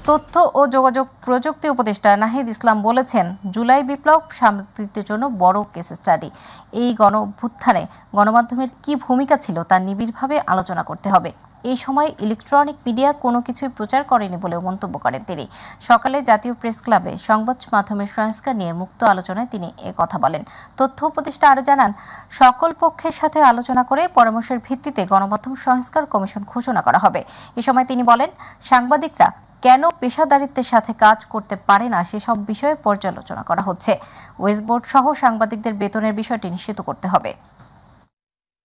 তথ্য ও যোগাযোগ প্রযুক্তি উপদেষ্টা নাহিদ ইসলাম বলেছেন, জুলাই বিপ্লব সাংবাদিকদের জন্য বড় কেস স্টাডি। এই গণঅভ্যুত্থানে গণমাধ্যমের কি ভূমিকা ছিল তা নিবিড়ভাবে আলোচনা করতে হবে। এই সময় ইলেকট্রনিক মিডিয়া কোনো কিছুই প্রচার করেনি বলেও মন্তব্য করেন তিনি। সকালে জাতীয় প্রেস ক্লাবে সংবাদ মাধ্যমের সংস্কার নিয়ে মুক্ত আলোচনায় তিনি কথা বলেন। তথ্য উপদেষ্টা আরও জানান, সকল পক্ষের সাথে আলোচনা করে পরামর্শের ভিত্তিতে গণমাধ্যম সংস্কার কমিশন ঘোষণা করা হবে। এ সময় তিনি বলেন, সাংবাদিকরা কেন পেশাদারিত্বের সাথে কাজ করতে পারে না সেসব বিষয়ে পর্যালোচনা করা হচ্ছে। ওয়েস্টবোর্ড সহ সাংবাদিকদের বেতনের বিষয়টি নিশ্চিত করতে হবে।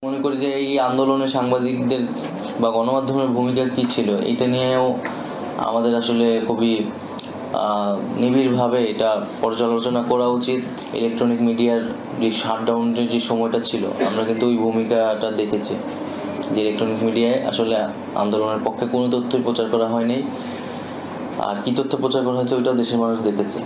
মনে করি যে এই আন্দোলনে সাংবাদিকদের বা গণমাধ্যমের ভূমিকা কী ছিল, এটা নিয়েও আমাদের আসলে খুবই নিবিড়ভাবে এটা পর্যালোচনা করা উচিত। ইলেকট্রনিক মিডিয়ার যে শাটডাউনের যে সময়টা ছিল, আমরা কিন্তু ওই ভূমিকাটা দেখেছি যে ইলেকট্রনিক মিডিয়ায় আসলে আন্দোলনের পক্ষে কোনো তথ্যই প্রচার করা হয়নি, আর কী তথ্য প্রচার করা হয়েছে ওইটাও দেশের মানুষ দেখেছে।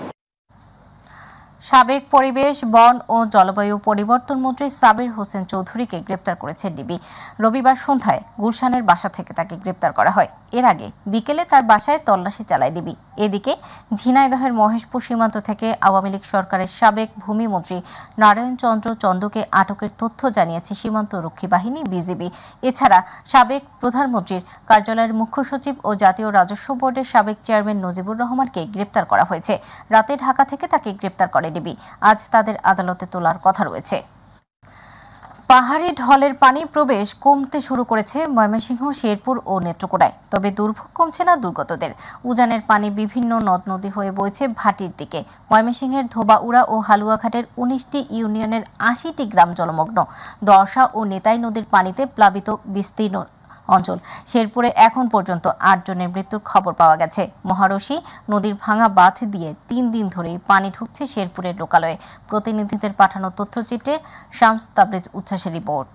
সাবেক পরিবেশ, বন ও জলবায়ু পরিবর্তন মন্ত্রী সাবির হোসেন চৌধুরীকে গ্রেপ্তার করেছে ডিবি। রবিবার সন্ধ্যায় গুলশানের বাসা থেকে তাকে গ্রেপ্তার করা হয়। এর আগে বিকেলে তার বাসায় তল্লাশি চালায় ডিবি। এদিকে ঝিনাইদহের মহেশপুর সীমান্ত থেকে আওয়ামী লীগ সরকারের সাবেক ভূমিমন্ত্রী নারায়ণ চন্দ্র চন্দকে আটকের তথ্য জানিয়েছে সীমান্ত রক্ষী বাহিনী বিজিবি। এছাড়া সাবেক প্রধানমন্ত্রীর কার্যালয়ের মুখ্য সচিব ও জাতীয় রাজস্ব বোর্ডের সাবেক চেয়ারম্যান নজিবুর রহমানকে গ্রেপ্তার করা হয়েছে। রাতে ঢাকা থেকে তাকে গ্রেপ্তার করে ডিবি। আজ তাদের আদালতে তোলার কথা রয়েছে। পাহাড়ি ঢলের পানি প্রবেশ কমতে শুরু করেছে ময়মনসিংহ, শেরপুর ও নেত্রকোনায়। তবে দুর্ভোগ কমছে না দুর্গতদের। উজানের পানি বিভিন্ন নদ নদী হয়ে বইছে ভাটির দিকে। ময়মনসিংহের ধোবাউড়া ও হালুয়াঘাটের ১৯টি ইউনিয়নের ৮০টি গ্রাম জলমগ্ন। দর্শা ও নেতাই নদীর পানিতে প্লাবিত বিস্তীর্ণ অঞ্চল। শেরপুরে এখন পর্যন্ত ৮ জনের মৃত্যুর খবর পাওয়া গেছে। মহারশী নদীর ভাঙা বাঁধ দিয়ে ৩ দিন ধরেই পানি ঢুকছে শেরপুরের লোকালয়ে। প্রতিনিধিদের পাঠানো তথ্যচিত্রে শামস তাবরেজ উচ্ছ্বাসের রিপোর্ট।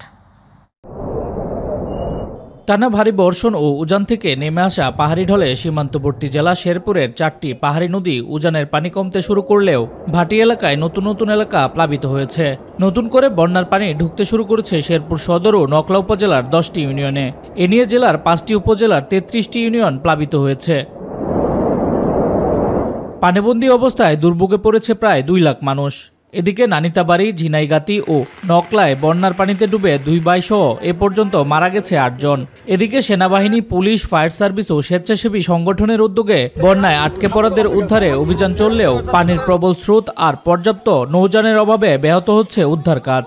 টানা ভারী বর্ষণ ও উজান থেকে নেমে আসা পাহাড়ি ঢলে সীমান্তবর্তী জেলা শেরপুরের 4টি পাহাড়ি নদী উজানের পানি কমতে শুরু করলেও ভাটি এলাকায় নতুন নতুন এলাকা প্লাবিত হয়েছে। নতুন করে বন্যার পানি ঢুকতে শুরু করেছে শেরপুর সদর ও নকলা উপজেলার 10টি ইউনিয়নে। এ নিয়ে জেলার 5টি উপজেলার 33টি ইউনিয়ন প্লাবিত হয়েছে। পানিবন্দী অবস্থায় দুর্ভোগে পড়েছে প্রায় 2 লাখ মানুষ। এদিকে নানিতাবাড়ি, ঝিনাইগাতি ও নকলায় বন্যার পানিতে ডুবে 2 ভাই সহ এ পর্যন্ত মারা গেছে 8 জন। এদিকে সেনাবাহিনী, পুলিশ, ফায়ার সার্ভিস ও স্বেচ্ছাসেবী সংগঠনের উদ্যোগে বন্যায় আটকে পড়াদের উদ্ধারে অভিযান চললেও পানির প্রবল স্রোত আর পর্যাপ্ত নৌযানের অভাবে ব্যাহত হচ্ছে উদ্ধার কাজ।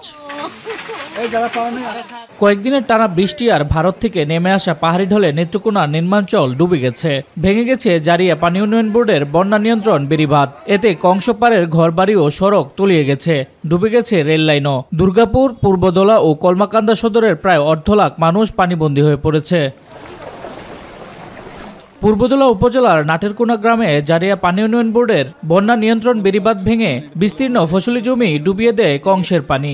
কয়েকদিনের টানা বৃষ্টি আর ভারত থেকে নেমে আসা পাহাড়ি ঢলে নেত্রকোনার নির্মাঞ্চল ডুবে গেছে। ভেঙে গেছে জারিয়া পানি উন্নয়ন বোর্ডের বন্যা নিয়ন্ত্রণ বেড়িবাঁধ। এতে কংসপাড়ের ঘরবাড়ি ও সড়ক তলিয়ে গেছে। ডুবে গেছে রেল লাইনও। দুর্গাপুর, পূর্বদলা ও কলমাকান্দা সদরের প্রায় 1.5 লাখ মানুষ পানিবন্দী হয়ে পড়েছে। পূর্বদলা উপজেলার নাটেরকোনা গ্রামে জারিয়া পানি উন্নয়ন বোর্ডের বন্যা নিয়ন্ত্রণ বেড়িবাঁধ ভেঙে বিস্তীর্ণ ফসলি জমি ডুবিয়ে দেয় কংসের পানি।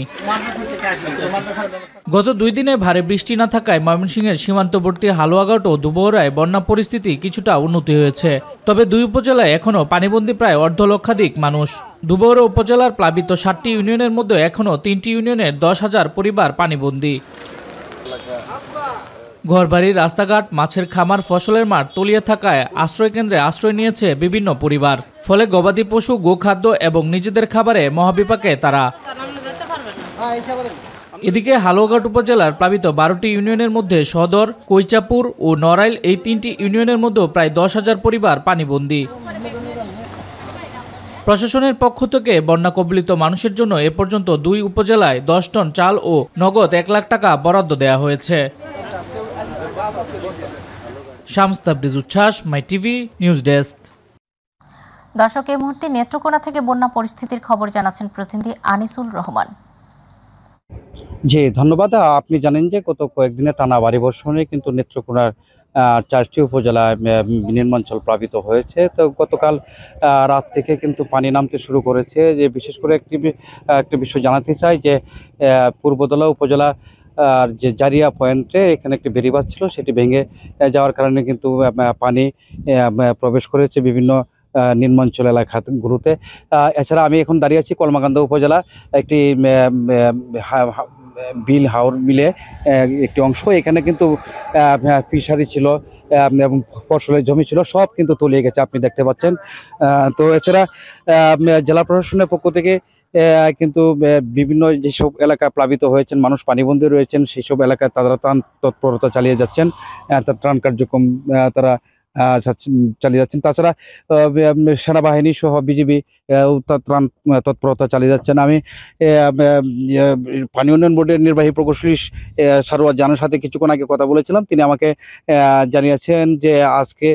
গত 2 দিনে ভারী বৃষ্টি না থাকায় ময়মনসিংহের সীমান্তবর্তী হালুয়াঘাট ও দুবহরায় বন্যা পরিস্থিতি কিছুটা উন্নতি হয়েছে। তবে 2 উপজেলায় এখনও পানিবন্দী প্রায় 1.5 লক্ষাধিক মানুষ। দুবহরা উপজেলার প্লাবিত 7টি ইউনিয়নের মধ্যে এখনও 3টি ইউনিয়নের 10,000 পরিবার পানিবন্দী। ঘরবাড়ি, রাস্তাঘাট, মাছের খামার, ফসলের মাঠ তলিয়ে থাকায় আশ্রয়কেন্দ্রে আশ্রয় নিয়েছে বিভিন্ন পরিবার। ফলে গবাদি পশু, গোখাদ্য এবং নিজেদের খাবারে মহাবিপাকে তারা। এদিকে হালুয়াঘাট উপজেলার প্লাবিত 12টি ইউনিয়নের মধ্যে সদর, কৈচাপুর ও নড়াইল এই 3টি ইউনিয়নের মধ্যে প্রায় 10,000 পরিবার পানিবন্দী। প্রশাসনের পক্ষ থেকে বন্যা কবলিত মানুষের জন্য এ পর্যন্ত 2 উপজেলায় 10 টন চাল ও নগদ 1 লাখ টাকা বরাদ্দ দেওয়া হয়েছে। শামস তাবরেজ উচ্ছ্বাস, মাই টিভি নিউজ ডেস্ক। দর্শক, এই মুহূর্তে নেত্রকোনা থেকে বন্যা পরিস্থিতির খবর জানাচ্ছেন প্রতিনিধি আনিসুল রহমান। জি ধন্যবাদ। আপনি জানেন যে গত কয়েকদিনের টানা ভারী বর্ষণে কিন্তু নেত্রকোনার 4টি উপজেলায় নির্মাঞ্চল প্লাবিত হয়েছে। তো গতকাল রাত থেকে কিন্তু পানি নামতে শুরু করেছে। যে বিশেষ করে একটি বিষয় জানাতে চাই যে পূর্বদলা উপজেলা আর যে জারিয়া পয়েন্টে এখানে একটি বেড়িবাঁধ ছিল, সেটি ভেঙে যাওয়ার কারণে কিন্তু পানি প্রবেশ করেছে বিভিন্ন নিম্নাঞ্চল এলাকাগুলোতে। এছাড়া আমি এখন দাঁড়িয়ে আছি কলমাকান্দা উপজেলা একটি বিল হাওর মিলে একটি অংশ, এখানে কিন্তু ফিশারি ছিল এবং ফসলের জমি ছিল, সব কিন্তু তলিয়ে গেছে আপনি দেখতে পাচ্ছেন। তো এছাড়া জেলা প্রশাসনের পক্ষ থেকে কিন্তু বিভিন্ন যেসব এলাকা প্লাবিত হয়েছেন, মানুষ পানিবন্দী রয়েছেন, সেই সব এলাকায় তারা ত্রাণ তৎপরতা চালিয়ে যাচ্ছেন, ত্রাণ কার্যক্রম তারা চালিয়ে যাচ্ছেন। তাছাড়া সেনাবাহিনী সহ বিজিবি ত্রাণ তৎপরতা চালিয়ে যাচ্ছেন। আমি পানি উন্নয়ন বোর্ডের নির্বাহী প্রকৌশলী সারোয়ার জানের সাথে কিছুক্ষণ আগে কথা বলেছিলাম। তিনি আমাকে জানিয়েছেন যে আজকে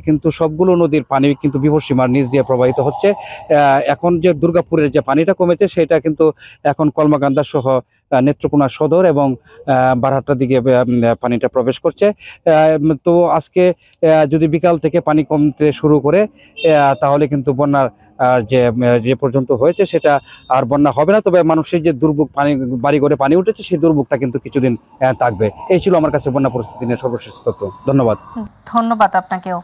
কিন্তু সবগুলো নদীর পানি কিন্তু বিপদসীমার নিচ দিয়ে প্রবাহিত হচ্ছে। এখন যে দুর্গাপুরের যে পানিটা কমেছে সেটা কিন্তু এখন কলমাকান্দা সহ নেত্রকোনা সদর এবং বারহাট্টার দিকে পানিটা প্রবেশ করছে। তো আজকে যদি বিকাল থেকে পানি কমতে শুরু করে তাহলে কিন্তু বন্যার যে পর্যন্ত হয়েছে সেটা আর বন্যা হবে না, তবে মানুষের যে দুর্ভোগ, পানি বাড়ি ঘরে পানি উঠেছে সেই দুর্ভোগটা কিন্তু কিছুদিন থাকবে। এই ছিল আমার কাছে বন্যা পরিস্থিতি নিয়ে সর্বশেষ তথ্য। ধন্যবাদ আপনাকেও।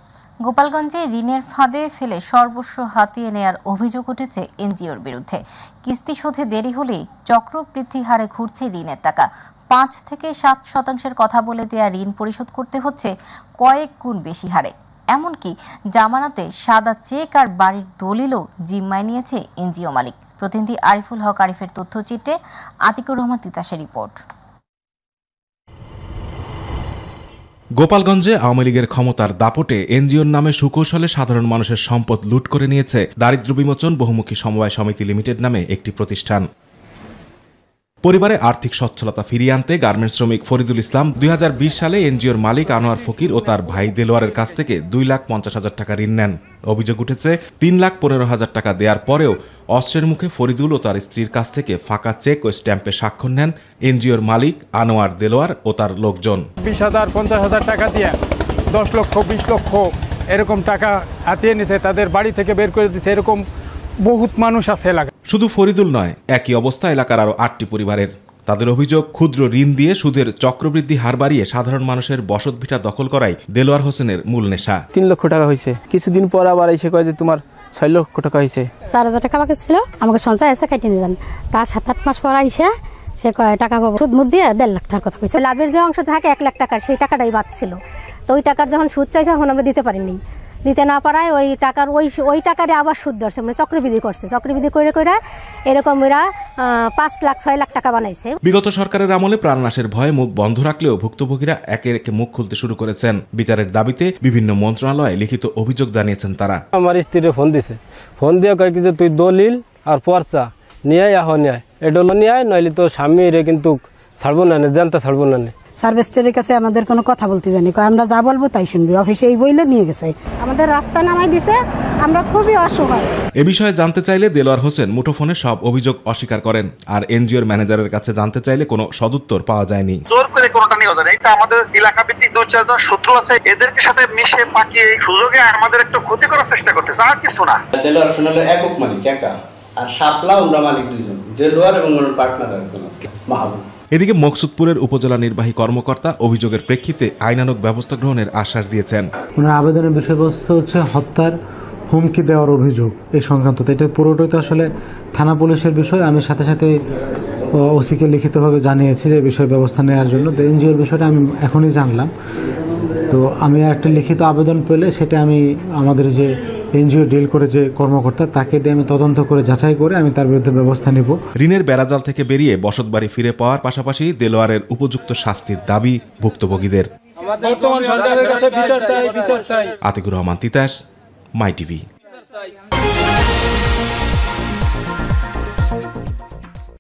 গোপালগঞ্জে ঋণের ফাঁদে ফেলে সর্বস্ব হাতিয়ে নেয়ার অভিযোগ উঠেছে এনজিওর বিরুদ্ধে। কিস্তি শোধে দেরি হলেই চক্রবৃদ্ধি হারে ঘুরছে ঋণের টাকা। 5 থেকে 7% কথা বলে দেয়া ঋণ পরিশোধ করতে হচ্ছে কয়েক গুণ বেশি হারে। এমনকি জামানাতে সাদা চেক আর বাড়ির দলিলও জিম্মায় নিয়েছে এনজিও মালিক। প্রতিনিধি আরিফুল হক আরিফের তথ্যচিত্রে আতিকুর রহমান তিতাসের রিপোর্ট। গোপালগঞ্জে আওয়ামী লীগের ক্ষমতার দাপটে এনজিওর নামে সুকৌশলে সাধারণ মানুষের সম্পদ লুট করে নিয়েছে দারিদ্র্য বিমোচন বহুমুখী সমবায় সমিতি লিমিটেড নামে একটি প্রতিষ্ঠান। পরিবারে আর্থিক সচ্ছলতা ফিরিয়ে আনতে গার্মেন্টস শ্রমিক ফরিদুল ইসলাম 2020 সালে এনজিওর মালিক আনোয়ার ফকির ও তার ভাই দেলোয়ারের কাছ থেকে 2,50,000 টাকা ঋণ নেন। অভিযোগ উঠেছে 3,15,000 টাকা দেওয়ার পরেও অস্ত্রের মুখে ফরিদুল ও তার স্ত্রীর কাছ থেকে ফাঁকা চেক ও স্ট্যাম্পে স্বাক্ষর নেন এনজিওর মালিক আনোয়ার, দেলোয়ার ও তার লোকজন। 20,000 50,000 টাকা দিয়ে 10 লক্ষ 20 লক্ষ এরকম টাকা হাতিয়ে নিছে, তাদের বাড়ি থেকে বের করে দিছে। এরকম বহুত মানুষ আছে এলাকায়। শুধু ফরিদুল নয়, একই অবস্থা এলাকার আরও 8টি পরিবারের। তাদের অভিযোগ, ক্ষুদ্র ঋণ দিয়ে সুদের চক্রবৃদ্ধি হার বাড়িয়ে সাধারণ মানুষের বসতভিটা দখল করাই দেলোয়ার হোসেনের মূল নেশা। 3 লক্ষ টাকা হয়েছে, কিছুদিন পর আবার এসে কয় যে তোমার 6 লক্ষ টাকা হয়েছে। 4,000 টাকা বাকি ছিল, আমাকে সঞ্চয় এসে কেটে নিয়ে যান। তার 7-8 মাস পর আইসে সে কয় টাকা সুদ মুদ দিয়ে 1.5 লাখ টাকার কথা কইছে। লাভের যে অংশ থাকে 1 লাখ টাকার, সেই টাকাটাই বাঁচছিল। তো ওই টাকার যখন সুদ চাইছে তখন আমরা দিতে পারিনি। দিতে না পারায় ওই টাকারে আবার সুদ ধরছে, মানে চক্রবৃদ্ধি করছে। চক্রবৃদ্ধি করে এরকম এরা 5 লাখ 6 লাখ টাকা বানাইছে। বিগত সরকারের আমলে প্রাণনাশের ভয়ে মুখ বন্ধ রাখলেও ভুক্তভোগীরা একে একে মুখ খুলতে শুরু করেছেন। বিচারের দাবিতে বিভিন্ন মন্ত্রণালয়ে লিখিত অভিযোগ জানিয়েছেন তারা। আমার স্ত্রীরে ফোন দিছে, ফোন দিয়ে কয় কি যে তুই দলিল আর পর্চা নিয়ে আহ নিয়ে এটা নিয়ে আয়, নইলে তো স্বামী রে কিন্তু ছাড়বো না, জানতে ছাড়বো না। সার্ভিসটারের কাছে আমাদের কোনো কথা বলতে জানি, আমরা যা বলবো তাই শুনবি। অফিসে এই বইলে নিয়ে গেছে, আমাদের রাস্তা নামাই দিছে, আমরা খুবই অসহায়। এ বিষয়ে জানতে চাইলে দেলোয়ার হোসেন মুঠোফোনে সব অভিযোগ অস্বীকার করেন। আর এনজিওর ম্যানেজারের কাছে জানতে চাইলে কোনো সদুত্তর পাওয়া যায়নি। জোর করে কোনোটা নিয়ে যায়, এটা আমাদের এলাকা ভিত্তিক 2-4 জন শত্রু আছে, এদেরকে সাথে মিশে পাকিয়ে এই সুযোগে আমাদের একটু ক্ষতি করার চেষ্টা করতেছে, আর কিছু না। দেলোয়ার হোসেনের একক মালিক একা, আর শাপলা আমরা মালিক 2 জন, দেলোয়ার এবং ওর পার্টনার একজন আছে মাহবুব। এদিকে মকসুদপুরের উপজেলা নির্বাহী কর্মকর্তা অভিযোগের প্রেক্ষিতে আইনানুগ ব্যবস্থা গ্রহণের আশ্বাস দিয়েছেন। ওনার আবেদনের বিষয়বস্তু হচ্ছে হত্যার হুমকি দেওয়ার অভিযোগ, এই সংক্রান্ত। এটা পুরোটাই তো আসলে থানা পুলিশের বিষয়। আমি সাথে সাথে ওসিকে লিখিতভাবে জানিয়েছি যে বিষয় ব্যবস্থা নেওয়ার জন্য। তো এনজিওর বিষয়টা আমি এখনই জানলাম, তো আমি একটা লিখিত আবেদন পেলে সেটা আমি আমাদের যে এনজিও ডিল করে যে কর্মকর্তা তাকে দিয়ে আমি তদন্ত করে যাচাই করে আমি তার বিরুদ্ধে ব্যবস্থা নিব। ঋণের বেড়াজাল থেকে বেরিয়ে বসতবাড়ি ফিরে পাওয়ার পাশাপাশি দেলোয়ারের উপযুক্ত শাস্তির দাবি ভুক্তভোগীদের। বর্তমান সরকারের কাছে বিচার চাই। আতিকুর রহমান তিতাস, মাই টিভি।